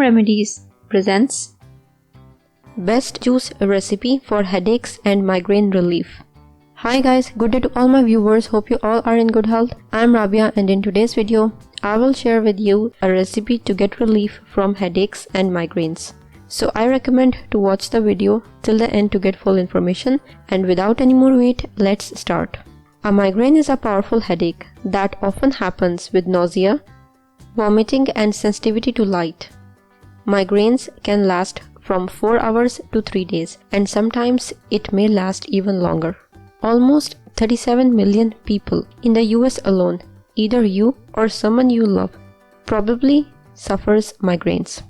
Remedies presents Best Juice Recipe for Headaches and Migraine Relief. Hi guys, good day to all my viewers. Hope you all are in good health. I am Rabia and in today's video, I will share with you a recipe to get relief from headaches and migraines. So I recommend to watch the video till the end to get full information, and without any more wait, let's start. A migraine is a powerful headache that often happens with nausea, vomiting and sensitivity to light. Migraines can last from 4 hours to 3 days, and sometimes it may last even longer. Almost 37 million people in the US alone, either you or someone you love, probably suffers migraines.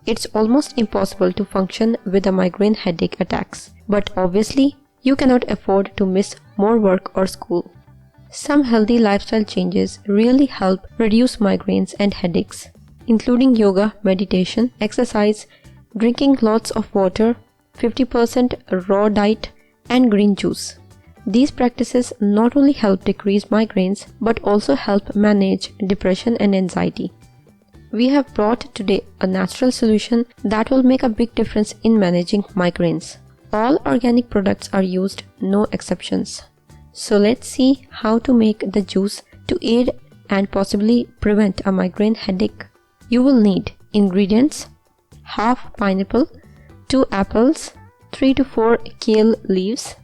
It's almost impossible to function with a migraine headache attacks, but obviously you cannot afford to miss more work or school. Some healthy lifestyle changes really help reduce migraines and headaches, including yoga, meditation, exercise, drinking lots of water, 50% raw diet, and green juice. These practices not only help decrease migraines but also help manage depression and anxiety. We have brought today a natural solution that will make a big difference in managing migraines. All organic products are used, no exceptions. So let's see how to make the juice to aid and possibly prevent a migraine headache. You will need ingredients: half pineapple, 2 apples, 3 to 4 kale leaves,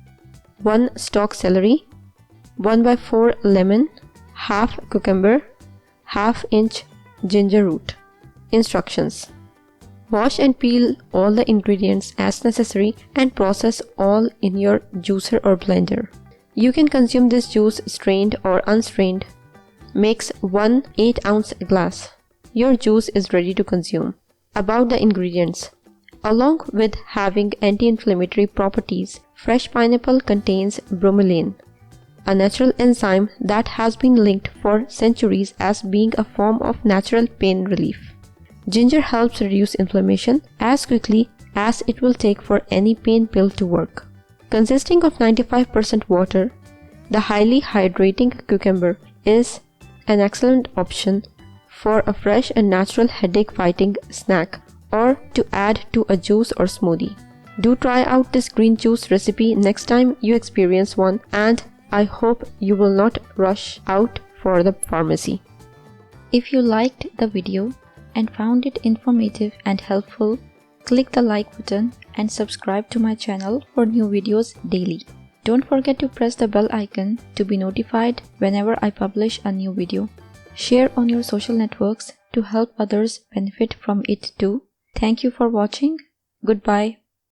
1 stalk celery, 1/4 lemon, half cucumber, ½ inch ginger root. Instructions: wash and peel all the ingredients as necessary and process all in your juicer or blender. You can consume this juice strained or unstrained. Mix 1 8-ounce glass. Your juice is ready to consume. About the ingredients: along with having anti-inflammatory properties, fresh pineapple contains bromelain, a natural enzyme that has been linked for centuries as being a form of natural pain relief. Ginger helps reduce inflammation as quickly as it will take for any pain pill to work. Consisting of 95% water, the highly hydrating cucumber is an excellent option for a fresh and natural headache-fighting snack or to add to a juice or smoothie. Do try out this green juice recipe next time you experience one, and I hope you will not rush out for the pharmacy. If you liked the video and found it informative and helpful, click the like button and subscribe to my channel for new videos daily. Don't forget to press the bell icon to be notified whenever I publish a new video. Share on your social networks to help others benefit from it too. Thank you for watching. Goodbye.